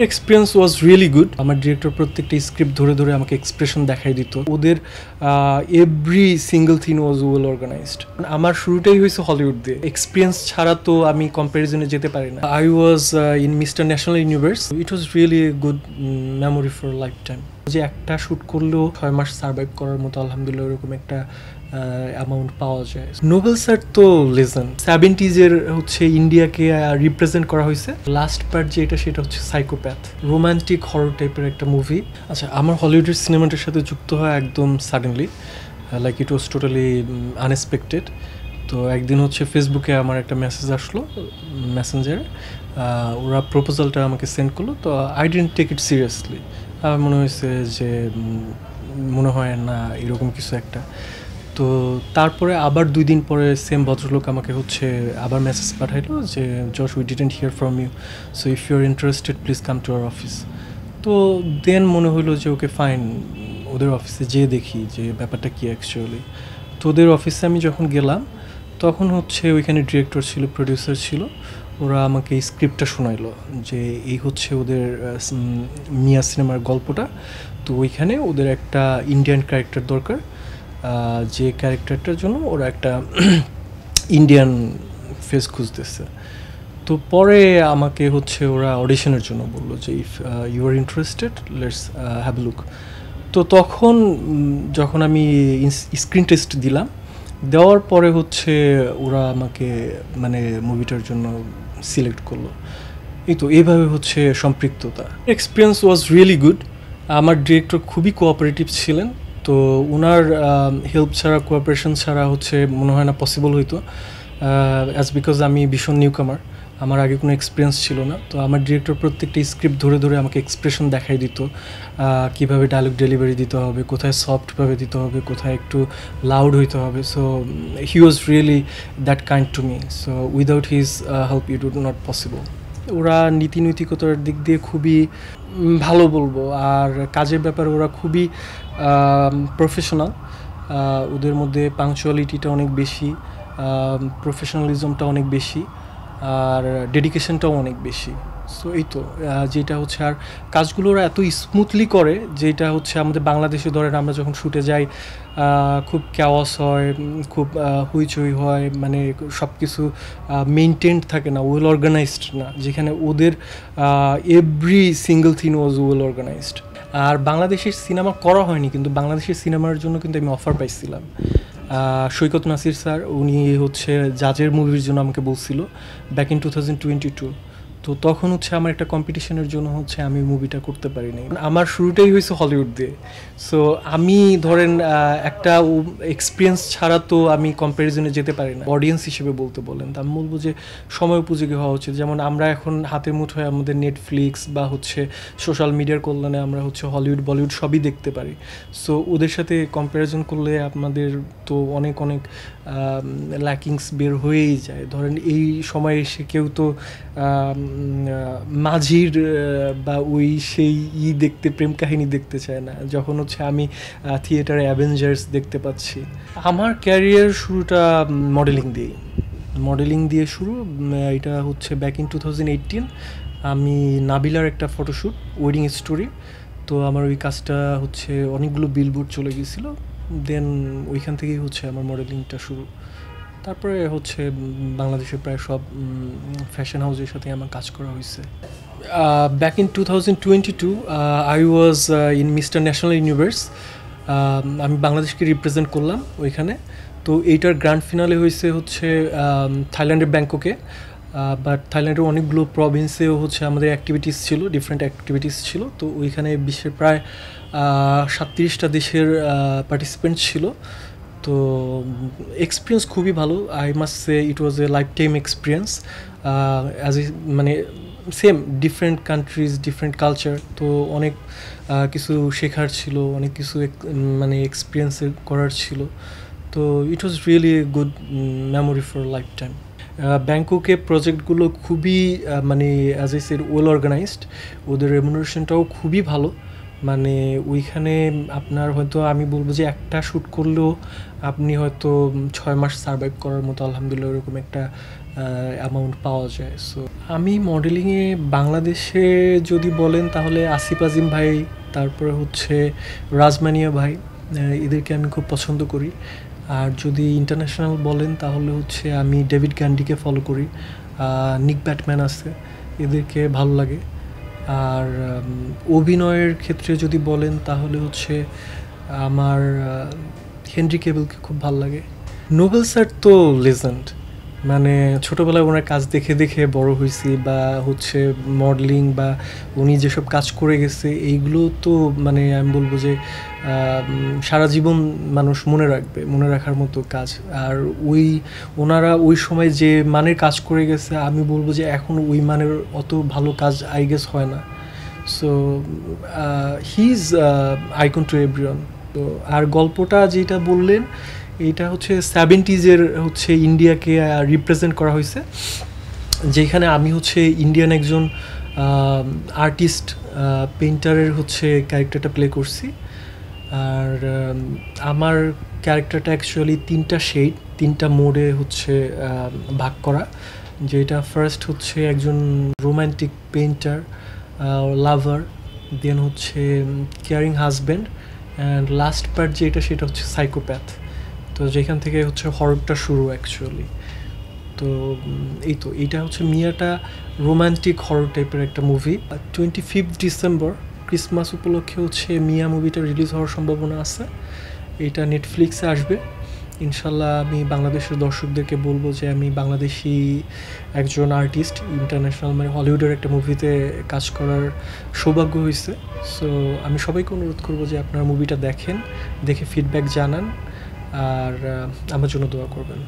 Experience was really good. আমার director প্রত্যেকটা script ধরে ধরে আমাকে এক্সপ্রেশন দেখাই দিত। ওদের every single thing was well organised. আমার শুরুটাই হয়েছে হলিউড দিয়ে। এক্সপিরিয়েন্স ছাড়া তো আমি কম্প্যারিজনে যেতে পারি না। I was in mister national universe. It was really good memory for life time. যে একটা শ্যুট করলেও 6 মাস সার্ভাইভ করার মতো আলহামদুলিল্লাহ এরকম একটা অ্যামাউন্ট পাওয়া যায়। নোবেল স্যার তো লেজেন্ড। 70s হচ্ছে ইন্ডিয়াকে রিপ্রেজেন্ট করা হয়েছে। লাস্ট পার্ট যেটা সেটা হচ্ছে সাইকোপ্যাথ, রোমান্টিক হরর টাইপের একটা মুভি। আচ্ছা, আমার হলিউডের সিনেমাটার সাথে যুক্ত হয় একদম suddenly, like it was totally unexpected. তো একদিন হচ্ছে ফেসবুকে আমার একটা মেসেজ আসলো মেসেঞ্জারে, ওরা প্রপোজালটা আমাকে সেন্ড করলো। তো I didn't take it seriously. আমার মনে হয়েছে যে মনে হয় না এরকম কিছু একটা। তো তারপরে আবার 2 দিন পরে সেম ভদ্রলোক আমাকে হচ্ছে আবার মেসেজ পাঠাইলো যে Josh, we didn't hear from you, so if you are interested please come to our office. তো দেন মনে হলো যে ওকে ফাইন, ওদের অফিসে যেয়ে দেখি যে ব্যাপারটা কী অ্যাকচুয়ালি। তো ওদের অফিসে আমি যখন গেলাম তখন হচ্ছে ওইখানে ডিরেক্টর ছিল, প্রডিউসার ছিল। ওরা আমাকে এই স্ক্রিপ্টটা শোনাইলো যে এই হচ্ছে ওদের মিয়া সিনেমার গল্পটা। তো ওইখানে ওদের একটা ইন্ডিয়ান ক্যারেক্টার দরকার, যে ক্যারেক্টারটার জন্য ওরা একটা ইন্ডিয়ান ফেস খুঁজতেছে। তো পরে আমাকে হচ্ছে ওরা অডিশনের জন্য বললো যে if you are interested let's have look. তো তখন যখন আমি স্ক্রিন টেস্ট দিলাম, দেওয়ার পরে হচ্ছে ওরা আমাকে মানে মুভিটার জন্য সিলেক্ট করলো। এই তো এইভাবে হচ্ছে সম্পৃক্ততা। Experience was really good. আমার ডিরেক্টর খুবই কোঅপারেটিভ ছিলেন। তো ওনার হেল্প ছাড়া, কোঅপারেশন ছাড়া হচ্ছে মনে হয় না পসিবল হইতো, অ্যাজ বিকজ আমি ভীষণ নিউকামার, আমার আগে কোনো এক্সপিরিয়েন্স ছিল না। তো আমার ডিরেক্টর প্রত্যেকটা স্ক্রিপ্ট ধরে ধরে আমাকে এক্সপ্রেশন দেখাই দিত, কীভাবে ডায়লগ ডেলিভারি দিতে হবে, কোথায় সফটভাবে দিতে হবে, কোথায় একটু লাউড হইতে হবে। So he was really that kind to me. So without his help it would not possible. ওরা নীতিনৈতিকতার দিক দিয়ে খুবই ভালো বলবো, আর কাজের ব্যাপারে ওরা খুবই প্রফেশনাল। ওদের মধ্যে পাংচুয়ালিটিটা অনেক বেশি, প্রফেশনালিজমটা অনেক বেশি, আর ডেডিকেশনটাও অনেক বেশি। সো এই তো যেটা হচ্ছে, আর কাজগুলো ওরা এত স্মুথলি করে যেটা হচ্ছে আমাদের বাংলাদেশে ধরেন আমরা যখন শুটে যাই খুব ক্যাওয়াস হয়, খুব হইচই হয়, মানে সব কিছু মেনটেন্ড থাকে না, ওয়েল অর্গানাইজড না। যেখানে ওদের every single thing was well organized. আর বাংলাদেশের সিনেমা করা হয়নি, কিন্তু বাংলাদেশের সিনেমার জন্য কিন্তু আমি অফার পাইছিলাম। সৈকত নাসির স্যার উনি হচ্ছে জাজের মুভির জন্য আমাকে বলছিল ব্যাক ইন 2022। তো তখন হচ্ছে আমার একটা কম্পিটিশনের জন্য হচ্ছে আমি মুভিটা করতে পারিনি। আমার শুরুটাই হয়েছে হলিউড দিয়ে। সো আমি ধরেন একটা এক্সপিরিয়েন্স ছাড়া তো আমি কম্প্যারিজনে যেতে পারি না। অডিয়েন্স হিসেবে বলতে বলেন, তা আমি বলবো যে সময় উপযোগী হওয়া উচিত। যেমন আমরা এখন হাতের মুঠোয় আমাদের নেটফ্লিক্স বা হচ্ছে সোশ্যাল মিডিয়ার কল্যাণে আমরা হচ্ছে হলিউড বলিউড সবই দেখতে পারি। সো ওদের সাথে কম্প্যারিজন করলে আপনাদের তো অনেক অনেক ল্যাকিংস বের হয়েই যায়। ধরেন এই সময় এসে কেউ তো মাঝির বা ওই সেই দেখতে, প্রেম কাহিনী দেখতে চায় না, যখন হচ্ছে আমি থিয়েটারে অ্যাভেঞ্জার্স দেখতে পাচ্ছি। আমার ক্যারিয়ার শুরুটা মডেলিং দিয়ে শুরু। এটা হচ্ছে ব্যাক ইন 2018 আমি নাবিলার একটা ফটোশ্যুট, ওয়েডিং স্টোরি। তো আমার ওই কাজটা হচ্ছে অনেকগুলো বিলবোর্ড চলে গিয়েছিলো। দেন ওইখান থেকেই হচ্ছে আমার মডেলিংটা শুরু। তারপরে হচ্ছে বাংলাদেশের প্রায় সব ফ্যাশন হাউসের সাথে আমার কাজ করা হয়েছে। Back in 2022 I was in mister national universe. আমি বাংলাদেশকে রিপ্রেজেন্ট করলাম ওইখানে। তো এইটার গ্র্যান্ড ফিনালে হয়েছে হচ্ছে থাইল্যান্ডের ব্যাংককে। বাট থাইল্যান্ডের অনেকগুলো প্রভিন্সেও হচ্ছে আমাদের অ্যাক্টিভিটিস ছিল, ডিফারেন্ট অ্যাক্টিভিটিস ছিল। তো ওইখানে বিশ্বের প্রায় 37টা দেশের পার্টিসিপেন্ট ছিল। তো এক্সপিরিয়েন্স খুবই ভালো। I must say it was a lifetime experience. As a মানে same different countries, different culture. তো অনেক কিছু শেখার ছিল, অনেক কিছু মানে এক্সপিরিয়েন্স করার ছিল। তো it was really a good memory for lifetime. ব্যাংককে প্রজেক্টগুলো খুবই মানে as a said well organized. ওদের রেমুনারেশনটাও খুবই ভালো। মানে ওইখানে আপনার হয়তো আমি বলবো যে একটা শ্যুট করলেও আপনি হয়তো 6 মাস সার্ভাইভ করার মতো আলহামদুলিল্লাহ ওরকম একটা অ্যামাউন্ট পাওয়া যায়। সো আমি মডেলিংয়ে বাংলাদেশে যদি বলেন তাহলে আসিফ আজিম ভাই, তারপরে হচ্ছে রাজমানিয়া ভাই, এদেরকে আমি খুব পছন্দ করি। আর যদি ইন্টারন্যাশনাল বলেন তাহলে হচ্ছে আমি ডেভিড গ্যান্ডিকে ফলো করি, নিক ব্যাটম্যান আছে, এদেরকে ভালো লাগে। আর অভিনয়ের ক্ষেত্রে যদি বলেন তাহলে হচ্ছে আমার হেনরি কেবলকে খুব ভালো লাগে। নোবেল স্যার তো লেজেন্ড, মানে ছোটোবেলায় ওনার কাজ দেখে দেখে বড় হয়েছি, বা হচ্ছে মডেলিং বা উনি যেসব কাজ করে গেছে এইগুলো তো মানে আমি বলবো যে সারা জীবন মানুষ মনে রাখবে, মনে রাখার মতো কাজ। আর ওনারা ওই সময় যে মানের কাজ করে গেছে আমি বলবো যে এখন ওই মানের অত ভালো কাজ আই গেস হয় না। So he is icon to everyone. তো আর গল্পটা যেটা বললেন এইটা হচ্ছে 70s হচ্ছে ইন্ডিয়াকে রিপ্রেজেন্ট করা হয়েছে, যেখানে আমি হচ্ছে ইন্ডিয়ান একজন আর্টিস্ট পেইন্টারের হচ্ছে ক্যারেক্টারটা প্লে করছি। আর আমার ক্যারেক্টারটা অ্যাকচুয়ালি 3টা শেড, 3টা মোডে হচ্ছে ভাগ করা। যেটা ফার্স্ট হচ্ছে একজন রোম্যান্টিক পেইন্টার, লাভার, দেন হচ্ছে caring husband, and last part যেটা সেটা হচ্ছে সাইকোপ্যাথ। তো যেখান থেকে হচ্ছে হররটা শুরু অ্যাকচুয়ালি। তো এই তো এইটা হচ্ছে মিয়াটা রোমান্টিক হরর টাইপের একটা মুভি। 25 ডিসেম্বর ক্রিসমাস উপলক্ষে হচ্ছে মিয়া মুভিটা রিলিজ হওয়ার সম্ভাবনা আছে। এটা নেটফ্লিক্সে আসবে ইনশাল্লাহ। আমি বাংলাদেশের দর্শকদেরকে বলবো যে আমি বাংলাদেশি একজন আর্টিস্ট, ইন্টারন্যাশনাল মানে হলিউডের একটা মুভিতে কাজ করার সৌভাগ্য হয়েছে। সো আমি সবাইকে অনুরোধ করবো যে আপনারা মুভিটা দেখেন, দেখে ফিডব্যাক জানান, আর আমার জন্য দোয়া করবেন।